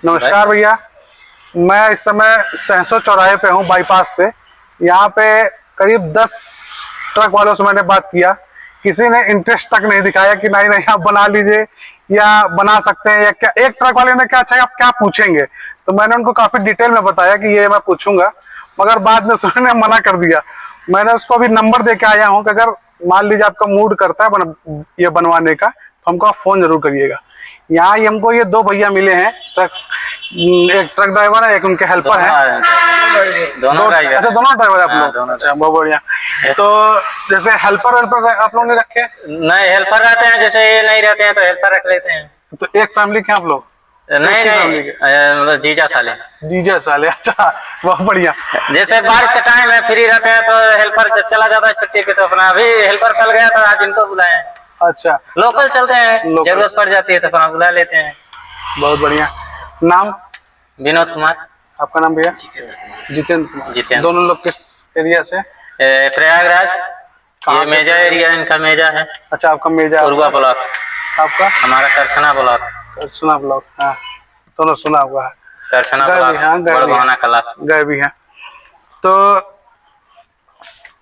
नमस्कार भैया, मैं इस समय सहसो चौराहे पे हूँ, बाईपास पे। यहाँ पे करीब 10 ट्रक वालों से मैंने बात किया, किसी ने इंटरेस्ट तक नहीं दिखाया कि नहीं नहीं आप बना लीजिए या बना सकते हैं या क्या। एक ट्रक वाले ने क्या अच्छा आप क्या पूछेंगे, तो मैंने उनको काफी डिटेल में बताया कि ये मैं पूछूंगा, मगर बाद में उन्होंने मना कर दिया। मैंने उसको अभी नंबर दे के आया हूँ कि अगर मान लीजिए आपका मूड करता है ये बनवाने का, तो हमको आप फोन जरूर करिएगा। यहाँ हमको ये 2 भैया मिले हैं, एक ट्रक ड्राइवर है, एक उनके हेल्पर हैं। दोनों ड्राइवर। अच्छा, दोनों ड्राइवर आप लोग? अच्छा, बहुत बढ़िया। तो जैसे हेल्पर आप लोगों ने रखे? नहीं, हेल्पर रहते हैं, जैसे ये नहीं रहते हैं तो हेल्पर रख लेते हैं। तो एक फैमिली के आप लोग? नहीं मतलब जीजा साले। जीजा साले, अच्छा बहुत बढ़िया। जैसे बारिश का टाइम है, फ्री रहते हैं तो हेल्पर चला जाता है छुट्टी पे, तो अपना अभी हेल्पर कल गया था, आज इनको बुलाए। अच्छा, लोकल चलते हैं, जरूरत पड़ जाती है तो अपना बुला लेते हैं। बहुत बढ़िया। नाम? विनोद कुमार। आपका नाम भैया? जितेंद्र कुमार। जितेंद्र। दोनों लोग किस एरिया से? प्रयागराज। ये मेजा एरिया, इनका मेजा है। अच्छा, आपका मेजा? उर्वा ब्लॉक। आपका? हमारा करसना ब्लॉक। करसना ब्लॉक, हाँ दोनों सुना हुआ है। करसना गए ब्लॉक, भी हैं, गए भी हैं। तो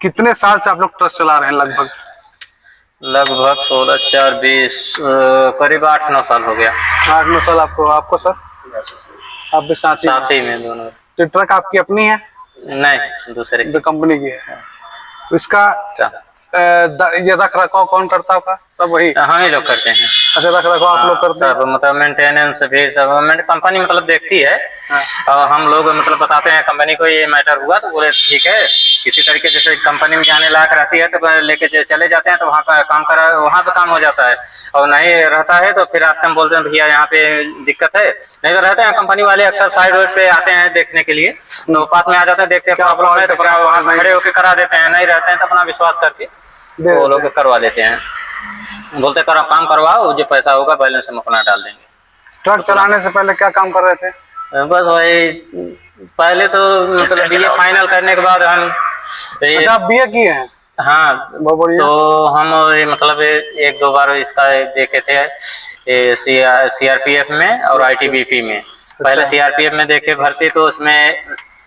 कितने साल से आप लोग ट्रक चला रहे हैं? लगभग 16, 4, 20, करीब 8-9 साल हो गया। 8-9 साल। आपको सर? आप भी साथी में दोनों। तो ट्रक आपकी अपनी है? नहीं, दूसरे तो कंपनी की है। इसका ये रख रखाव कौन करता होगा? सब वही हम ही लोग करते हैं। अच्छा, रख रखाव आप लोग करते हैं? सब मतलब मेंटेनेंस भी सब कंपनी मतलब देखती है। और हम लोग मतलब बताते हैं कंपनी को ये मैटर हुआ, तो बोले ठीक है। किसी तरीके जैसे कंपनी में जाने लायक रहती है तो लेके चले जाते हैं, तो वहाँ का काम वहाँ पे काम हो जाता है। और नहीं रहता है तो फिर रास्ते में बोलते हैं भैया यहाँ पे दिक्कत है। नहीं तो रहते हैं कंपनी वाले अक्सर साइड रोड पे आते हैं देखने के लिए, तो पास में आ जाते हैं, देखते हैं प्रॉब्लम है तो वहाँ खड़े होकर करा देते हैं। नहीं रहते हैं तो अपना विश्वास करके वो लोग करवा लेते हैं। बोलते करो काम करवाओ, जो पैसा होगा बैलेंस हम अपना डाल देंगे। ट्रक चलाने से पहले क्या काम कर रहे थे? बस वही, पहले तो मतलब बीए फाइनल करने के बाद हम अच्छा, बीए किए हैं? हाँ, बहुत बढ़िया। तो हम मतलब 1-2 बार इसका देखे थे सीआरपीएफ में और आईटीबीपी में। पहले सीआरपीएफ में देखे भर्ती, तो उसमें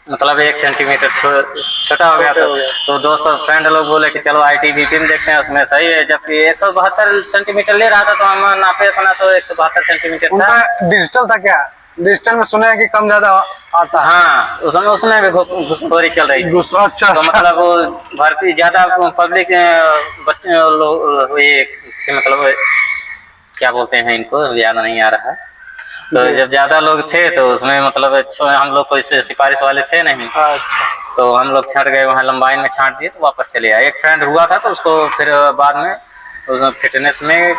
मतलब 1 सेंटीमीटर छोटा हो गया था। तो दोस्त और फ्रेंड लोग बोले कि चलो आईटीबीपी में देखते हैं, उसमें सही है। जबकि 172 सेंटीमीटर ले रहा था, तो हम नापे अपना तो 172 सेंटीमीटर था। डिजिटल था क्या? डिजिटल में सुना है कि कम ज्यादा आता है। हाँ, उसमें भी घुसखोरी चल रही थी। अच्छा, तो मतलब वो भर्ती ज्यादा पब्लिक बच्चे लोग ये मतलब क्या बोलते हैं, इनको याद नहीं आ रहा। तो जब ज्यादा लोग थे तो उसमें मतलब हम लोग कोई सिफारिश वाले थे नहीं। अच्छा, तो हम लोग छाट गए वहाँ, लंबाई में छाट दिए तो वापस चले आए। एक फ्रेंड हुआ था तो उसको फिर बाद में फिटनेस में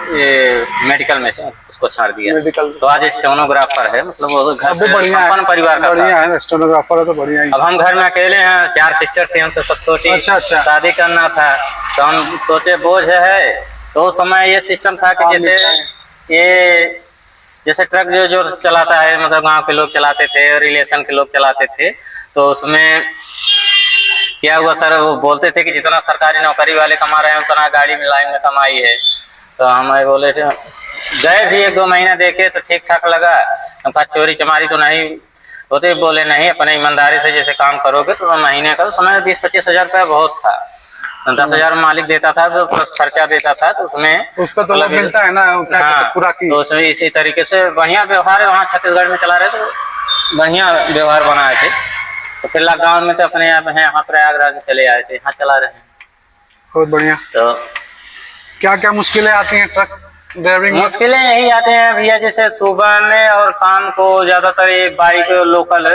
मेडिकल में उसको छाड़ दिया। मेडिकल। तो आज स्टेनोग्राफर है, मतलब वो घर बढ़िया परिवार का बढ़िया है, स्टेनोग्राफर है तो बढ़िया ही। अब हम घर में अकेले हैं, 4 सिस्टर थी, हमसे सब छोटी। अच्छा। शादी करना था तो हम सोचे बोझ है, तो उस समय ये सिस्टम था कि जैसे ट्रक जो चलाता है, मतलब गांव के लोग चलाते थे, रिलेशन के लोग चलाते थे। तो उसमें क्या हुआ सर, वो बोलते थे कि जितना सरकारी नौकरी वाले कमा रहे हैं उतना गाड़ी में लाइन में कमाई है। तो हम बोले थे, गए भी 1-2 महीने देखे तो ठीक ठाक लगा। हम कहा चोरी चमारी तो नहीं होते? बोले नहीं, अपने ईमानदारी से जैसे काम करोगे तो महीने का, तो समय 20-25 हजार रुपया बहुत था। 10,000 मालिक देता था, तो प्लस खर्चा देता था, तो उसमें उसका तो लाभ मिलता है ना। हाँ, पूरा की तो उसमें इसी तरीके से बढ़िया व्यवहार है। वहाँ छत्तीसगढ़ में चला रहे तो बढ़िया व्यवहार बनाए थे। तो फिर लॉकडाउन में तो अपने यहाँ प्रयागराज में चले आए थे, यहाँ चला रहे हैं। बहुत बढ़िया। तो क्या क्या मुश्किलें आती हैं ट्रक ड्राइविंग में? मुश्किलें यही आते हैं भैया, जैसे सुबह में और शाम को ज्यादातर ये बाइक लोकल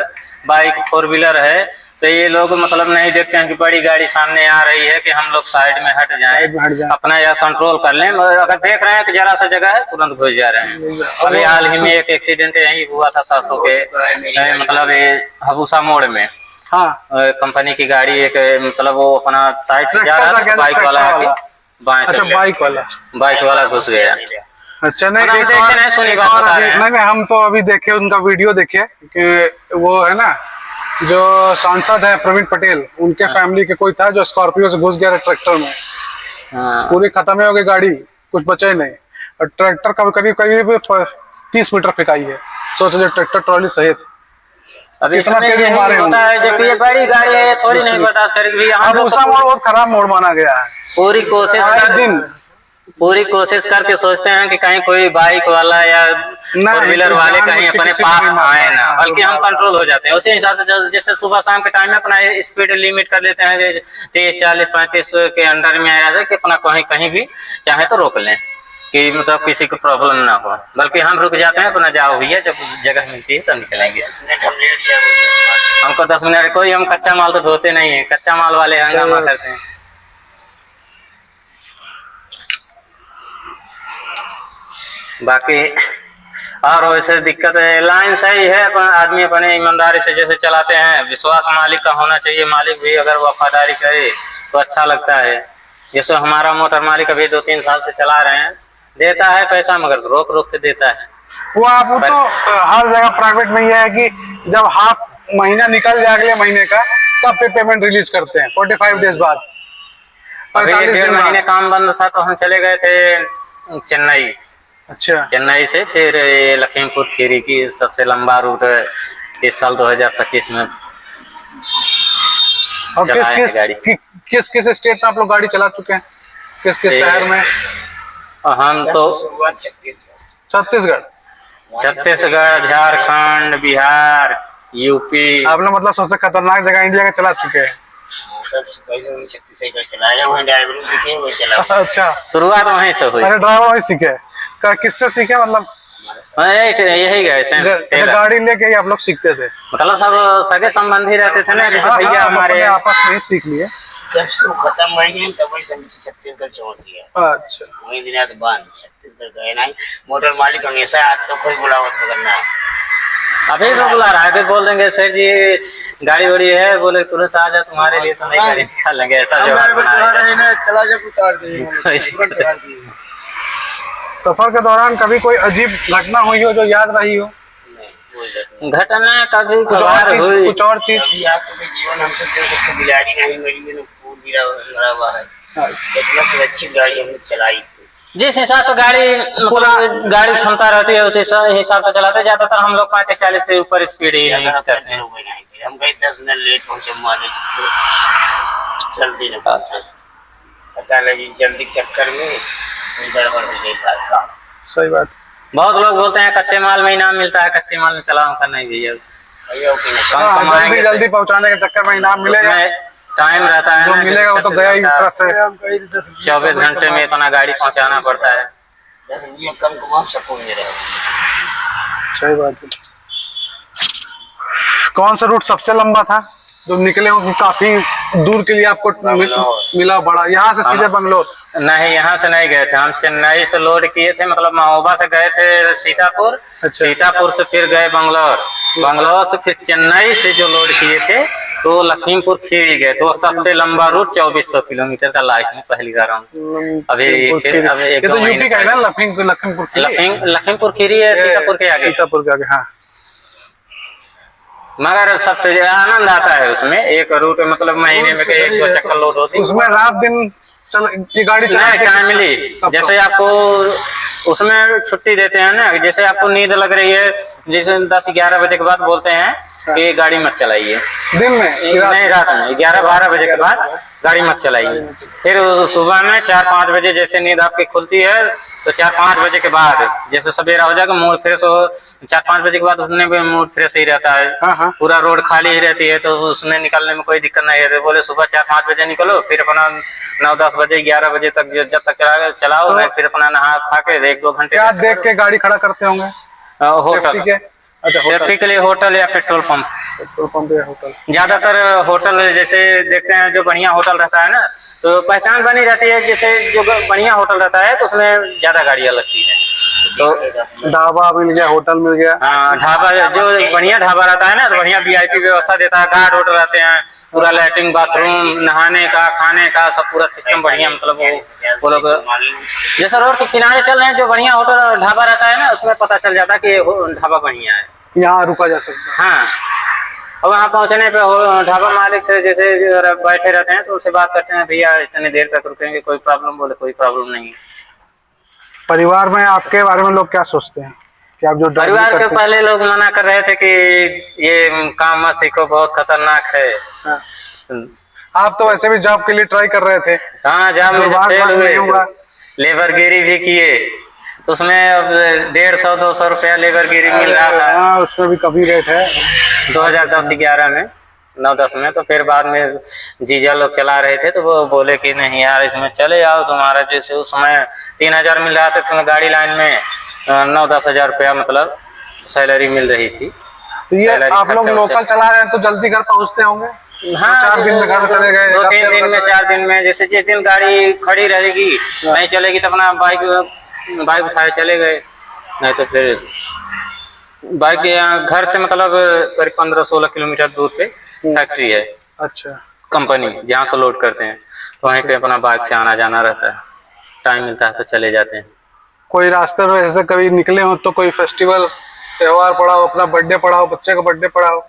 बाइक 4 व्हीलर है, तो ये लोग मतलब नहीं देखते हैं कि बड़ी गाड़ी सामने आ रही है कि हम लोग साइड में हट जाएं, अपना या कंट्रोल कर लें। अगर देख रहे हैं कि जरा सा जगह है, तुरंत घुस जा रहे हैं। अभी हाल ही में एक एक्सीडेंट यही हुआ था 700 के मतलब ये हबूसा मोड़ में। हाँ, कंपनी की गाड़ी एक मतलब वो अपना साइड से जा रहा था, बाइक वाला आके अच्छा, बाइक वाला घुस गया। अच्छा, नहीं नहीं, हम तो अभी देखे उनका वीडियो देखे कि वो है ना, जो सांसद है प्रवीण पटेल, उनके फैमिली के कोई था जो स्कॉर्पियो से घुस गया ट्रैक्टर में। पूरी खत्म हो गई गाड़ी, कुछ बचे नहीं। और ट्रैक्टर करीब 30 मीटर फेंकाई है। सोच लो ट्रैक्टर ट्रॉली सहित अब कितना इसमें तेज यही मारे होता है, जब ये बड़ी गाड़ी है ये थोड़ी नहीं बर्दाश्त करेगी। हम अब लोग उसका मोड़ बहुत खराब मोड़ माना गया है। पूरी कोशिश पूरी कोशिश करके सोचते हैं कि कहीं कोई बाइक वाला या फोर व्हीलर वाले कहीं अपने पास आए ना, बल्कि हम कंट्रोल हो जाते हैं उसी हिसाब से। जैसे सुबह शाम के टाइम में अपना स्पीड लिमिट कर देते हैं 30 40 35 के अंडर में आ जाए कि अपना कहीं भी चाहे तो रोक लें कि मतलब किसी को प्रॉब्लम ना हो, बल्कि हम रुक जाते हैं अपना जाओ भैया, जब जगह मिलती है तब निकलेंगे। हमको 10 मिनट, कोई हम कच्चा माल तो ढोते नहीं है, कच्चा माल वाले हंगामा करते हैं। बाकी और वैसे दिक्कत है, लाइन सही है पर आदमी अपने ईमानदारी से जैसे चलाते हैं, विश्वास मालिक का होना चाहिए। मालिक भी अगर वफादारी करे तो अच्छा लगता है। जैसे हमारा मोटर मालिक अभी 2-3 साल से चला रहे हैं, देता है पैसा मगर रोक रोक के देता है। वो आप तो हर जगह प्राइवेट में ये है कि जब हाफ महीना निकल जाए अगले महीने का तब पे पेमेंट रिलीज करते हैं 45 डेज बाद। अभी 1.5 महीने काम बंद था तो हम चले गए थे चेन्नई। अच्छा, चेन्नई से फिर लखीमपुर खीरी की सबसे लंबा रूट इस साल 2025 में और किस किस स्टेट में आप लोग गाड़ी चला चुके हैं, किस किस शहर में? हम तो छत्तीसगढ़, झारखंड, बिहार, यूपी। आप लोग मतलब सबसे खतरनाक जगह इंडिया का चला चुके हैं। सबसे पहले छत्तीसगढ़ चलाया, वहीं ड्राइवरिंग सीखे, वहीं चला। अच्छा, शुरुआत वहीं से हुई। अरे ड्राइवर वहीं सीखे, किससे सीखे? मतलब यही गए गाड़ी लेके ही आप लोग सीखते थे? मतलब सब सगे संबंधी रहते थे ना, जैसे भैया हमारे आपस में ही सीख लिए। जब से खत्म हुई तब वही छत्तीसगढ़ छोड़ दिया। अच्छा, वही दिन तो बंद, छत्तीसगढ़ गए नहीं। मोटर मालिक हमेशा आज तो कोई बुलावत करना है। अभी तो बुला रहा है, बोल देंगे सर जी गाड़ी वाड़ी है, बोले तुरंत आ जा, तुम्हारे लिए तो नहीं गाड़ी निकाल लेंगे, ऐसा जवाब चला जा उतार देंगे। सफर के दौरान कभी कोई अजीब घटना हुई हो जो याद रही हो? घटना कभी कभार हुई। कुछ और चीज? जीवन हमसे जो बिलाड़ी नहीं मेरी मैंने फूल गिरा हुआ है। इतना सुरक्षित गाड़ी हमने चलाई थी। जिस हिसाब से गाड़ी मतलब गाड़ी क्षमता रहती है उस हिसाब से चलाते। ज्यादातर हम लोग 35-40 के ऊपर स्पीड ही नहीं करते हैं। हम कहीं 10 मिनट लेट पहुंचे, मान जल्दी न पता लगी, जल्दी के चक्कर में गड़बड़ हो गई साथ का। सही बात। बहुत लोग बोलते हैं कच्चे माल में इनाम मिलता है, कच्चे माल में चलाऊं का नहीं भैया, जल्दी जल्दी पहुंचाने के चक्कर में इनाम मिलेगा, टाइम रहता है, जो मिलेगा वो तो गया ही तरह से। 24 घंटे में इतना गाड़ी पहुंचाना पड़ता है। 10 रुपये कम कमा सकूं मेरे। सही बात है। कौन सा रूट सबसे लंबा था जो निकले हो, काफी दूर के लिए आपको मिला बड़ा? यहाँ से सीधे बंगलोर? नहीं, यहाँ से नहीं गए थे हम, चेन्नई से लोड किए थे, मतलब महोबा से गए थे सीतापुर। अच्छा। सीतापुर से फिर गए बंगलोर, बंगलोर से फिर चेन्नई से जो लोड किए थे तो लखीमपुर खीरी गए थे। वो सबसे लंबा रूट 2400 किलोमीटर का लाइफ में पहली बार हम अभी फिर अभी एक तो यूपी का है ना, लखीमपुर खीरी है, सीतापुर के आगे। सीतापुर के आगे, हाँ। मगर सबसे आनंद आता है उसमें, एक रूट मतलब महीने में 1-2 चक्कर लोड होती है। उसमें रात दिन ये गाड़ी टाइम मिली, जैसे आपको उसमें छुट्टी देते हैं ना, जैसे आपको नींद लग रही है, जैसे 10-11 बजे के बाद बोलते हैं कि गाड़ी मत चलाइए दिन में, नहीं रात में 11-12 बजे के बाद गाड़ी मत चलाइए। फिर सुबह में 4-5 बजे जैसे नींद आपकी खुलती है तो 4-5 बजे के बाद जैसे सवेरा हो जाएगा, मूड फ्रेश हो, 4-5 बजे के बाद उसमें भी मूड फ्रेश ही रहता है। हाँ। पूरा रोड खाली ही रहती है तो उसमें निकलने में कोई दिक्कत नहीं है। बोले सुबह 4-5 बजे निकलो, फिर अपना 9-10 बजे 11 बजे तक जब तक चलाओ, फिर अपना नहा खा के 1-2 घंटे क्या देख के गाड़ी खड़ा करते होंगे? होटल, अच्छा सेफ्टी के लिए होटल या पेट्रोल पंप। पेट्रोल पंप या होटल, ज्यादातर होटल जैसे देखते हैं, जो बढ़िया होटल रहता है ना तो पहचान बनी रहती है, जैसे जो बढ़िया होटल रहता है तो उसमें ज्यादा गाड़ियां लगती है। तो ढाबा मिल गया, होटल मिल गया। हाँ, ढाबा जो बढ़िया ढाबा रहता है ना तो बढ़िया VIP व्यवस्था देता है, गार्ड होटल रहते हैं, पूरा लैट्रिन बाथरूम, नहाने का, खाने का सब पूरा सिस्टम बढ़िया। मतलब वो लोग जैसे रोड के किनारे चल रहे हैं, जो बढ़िया होटल ढाबा रहता है ना उसमें पता चल जाता है कि ढाबा बढ़िया है, यहाँ रुका जा सकता है। हाँ। और वहाँ पहुँचने पे ढाबा मालिक से जैसे बैठे रहते हैं तो उनसे बात करते हैं, भैया इतने देर तक रुकेंगे, कोई प्रॉब्लम? बोले कोई प्रॉब्लम नहीं है। परिवार में आपके बारे में लोग क्या सोचते हैं? कि आप जो driving परिवार के करते हैं? पहले लोग मना कर रहे थे कि ये काम मत सीखो, बहुत खतरनाक है। हाँ। आप तो वैसे भी जॉब के लिए ट्राई कर रहे थे। हाँ, जॉब में जब फेल हुए, लेबरगिरी भी किए, तो उसमें अब 150-200 रुपया लेबरगिरी मिल रहा था। हाँ, उसमें भी काफी रेट है। 2010-11 में, 9-10 में। तो फिर बाद में जीजा लोग चला रहे थे, तो वो बोले कि नहीं यार, इसमें चले जाओ, तुम्हारा जैसे उस समय 3000 मिल रहा था, उसमें गाड़ी लाइन में 9-10 हजार रुपया मतलब सैलरी मिल रही थी। तो ये सैलरी आप लोग खर्चा लोकल चला रहे हैं तो जल्दी घर पहुंचते होंगे। हाँ, 4 दिन में घर चले गए, 2-3 दिन में, 4 दिन में। जैसे जिस दिन गाड़ी खड़ी रहेगी नहीं चलेगी तो अपना बाइक उठाए चले गए, नहीं तो फिर बाइक घर से मतलब करीब 15-16 किलोमीटर दूर पे फैक्ट्री है, अच्छा, कंपनी जहाँ से लोड करते हैं, तो वहीं पे अपना बाइक से आना जाना रहता है। टाइम मिलता है तो चले जाते हैं। कोई रास्ते में ऐसे कभी निकले हो तो कोई फेस्टिवल त्योहार पड़ा हो, अपना बर्थडे पड़ा हो, बच्चे का बर्थडे पड़ा हो,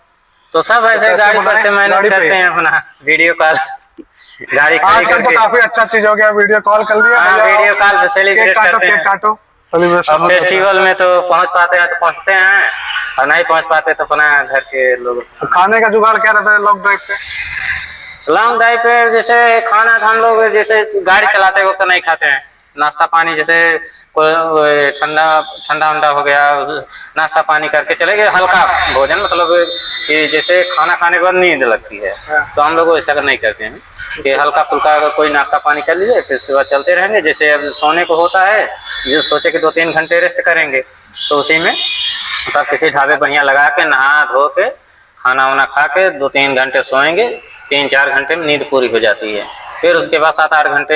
तो सब ऐसे कैसे गाड़ी पर बनाए? से मैनेज गाड़ी पे? करते हैं, अपना वीडियो कॉल, गाड़ी खड़ी आजकल तो करके। काफी अच्छा चीज हो गया, वीडियो कॉल कर लिया, हाँ, भैया, वीडियो कॉल पे सेलिब्रेट केक काटो, करते केक हैं। काटो, सेलिब्रेशन अब फेस्टिवल में तो पहुंच पाते हैं तो पहुंचते हैं, और नहीं पहुंच पाते तो अपना घर के लोग। खाने का जुगाड़ क्या रहता है लॉन्ग ड्राइव पे? लॉन्ग ड्राइव पे जैसे खाना तो हम लोग जैसे गाड़ी चलाते वक्त तो नहीं खाते हैं, नाश्ता पानी जैसे कोई ठंडा उंडा हो गया, नाश्ता पानी करके चले गए, हल्का भोजन, मतलब कि जैसे खाना खाने के बाद नींद लगती है, तो हम लोग ऐसा नहीं करते हैं कि हल्का फुल्का कोई नाश्ता पानी कर लीजिए, फिर उसके बाद चलते रहेंगे। जैसे अब सोने को होता है, जो सोचे कि 2-3 घंटे रेस्ट करेंगे, तो उसी में मतलब किसी ढाबे बढ़िया लगा के नहा धो के खाना वाना खा के 2-3 घंटे सोएंगे, 3-4 घंटे में नींद पूरी हो जाती है। फिर उसके बाद 7-8 घंटे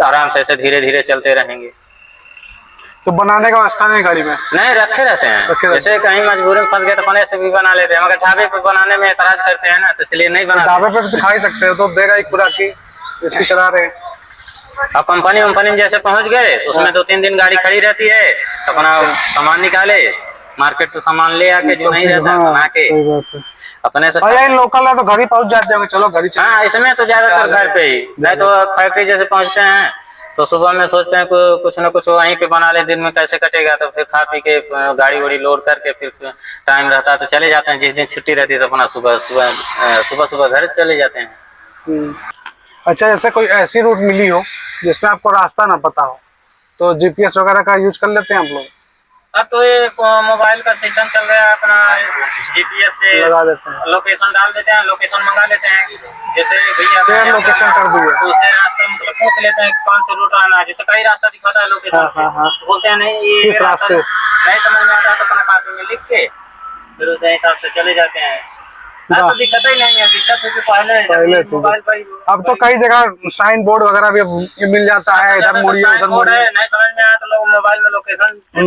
आराम से ऐसे धीरे धीरे चलते रहेंगे। तो बनाने का व्यवस्था नहीं गाड़ी में? नहीं, रखे रहते हैं, जैसे कहीं मजबूरी में फंस गए तो अपने से भी बना लेते हैं, मगर ढाबे पे बनाने में एतराज करते हैं ना, तो इसलिए नहीं बनाते। ढाबे पे तो खा ही सकते हो, तो देगा एक खुराक की इसकी चला रहे हैं। अब कंपनी में जैसे पहुंच गए तो उसमें 2-3 दिन गाड़ी खड़ी रहती है, तो अपना सामान निकाले, मार्केट से सामान ले आके जो नहीं रहता बना के सही बात है। अपने से। और यही लोकल है तो घर ही पहुंच जाते होंगे, चलो घर ही चलो। हाँ, इसमें तो ज्यादातर घर पे ही, नहीं तो फैक्ट्री जैसे पहुंचते हैं तो सुबह में सोचते हैं कुछ न कुछ वहीं पे बना ले, दिन में कैसे कटेगा, तो फिर खा पी के गाड़ी वाड़ी लोड करके फिर टाइम रहता है तो चले जाते हैं। जिस दिन छुट्टी रहती है तो अपना सुबह घर चले जाते हैं। अच्छा, जैसे कोई ऐसी रूट मिली हो जिसमें आपको रास्ता ना पता हो, तो जीपीएस वगैरह का यूज कर लेते हैं आप लोग? अब तो ये मोबाइल का सिस्टम चल रहा है, अपना जीपीएस से लगा देते हैं, लोकेशन डाल देते हैं, लोकेशन मंगा लेते हैं। जैसे भैया शेयर लोकेशन कर दिए, तो उससे रास्ता मतलब पूछ लेते हैं कौन सा रूट आना है, जैसे कई रास्ता दिखाता है लोकेशन पे, तो बोलते हैं नहीं ये किस रास्ते नहीं समझ में आता तो अपना कॉपी में लिख के फिर उस हिसाब से चले जाते हैं। तो दिक्कत ही नहीं है, दिक्कत है कि पहले मोबाइल पर। अब तो कई जगह साइन बोर्ड वगैरह भी मिल जाता है, इधर मुड़िए उधर मुड़िए, नहीं समझ में आया तो लोग मोबाइल में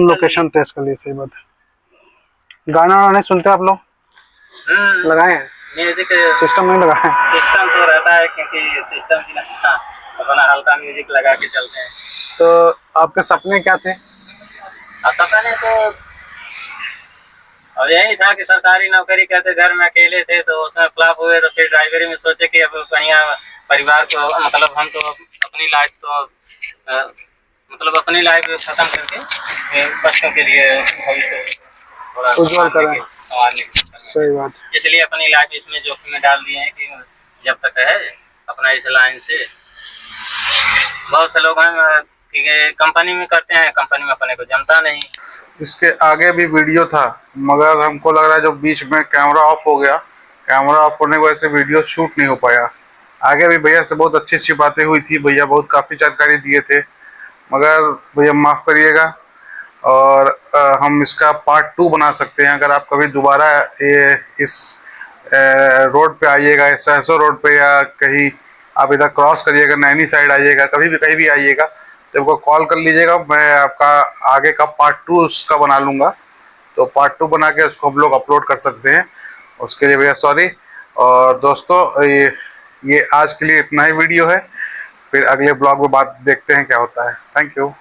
लोकेशन टेस्ट कर लिए। सही बात है। गाना वाना नहीं सुनते आप लोग? लगाए हैं म्यूजिक सिस्टम नहीं लगाए? सिस्टम तो रहता है, क्योंकि सिस्टम की ना अपना हल्का म्यूजिक लगा के चलते हैं। तो आपके सपने क्या थे? सपने तो और यही था कि सरकारी नौकरी करते, घर में अकेले थे तो उसमें फ्लॉप हुए, तो फिर ड्राइवरी में सोचे कि अब कहीं परिवार को मतलब हम तो अपनी लाइफ तो मतलब अपनी लाइफ खत्म करके बच्चों के लिए भविष्य थोड़ा उज्जवल करें। सही बात। इसलिए अपनी लाइफ इसमें जोखिम में डाल दिए हैं कि जब तक है अपना इस लाइन से। बहुत से लोग हैं कि कंपनी में करते हैं, कंपनी में अपने को जमता नहीं। इसके आगे भी वीडियो था, मगर हमको लग रहा है जो बीच में कैमरा ऑफ हो गया, कैमरा ऑफ होने की वजह से वीडियो शूट नहीं हो पाया। आगे भी भैया से बहुत अच्छी अच्छी बातें हुई थी, भैया बहुत काफ़ी जानकारी दिए थे, मगर भैया माफ़ करिएगा। और हम इसका पार्ट 2 बना सकते हैं। अगर आप कभी दोबारा ये इस रोड पे आइएगा, इस सहसो रोड पे, या कहीं आप इधर क्रॉस करिएगा, नैनी साइड आइएगा, कभी भी कहीं भी आइएगा तो आपको कॉल कर लीजिएगा, मैं आपका आगे का पार्ट 2 उसका बना लूँगा। तो पार्ट 2 बना के उसको हम लोग अपलोड कर सकते हैं, उसके लिए भैया सॉरी। और दोस्तों ये आज के लिए इतना ही वीडियो है, फिर अगले ब्लॉग में बात देखते हैं क्या होता है। Thank you.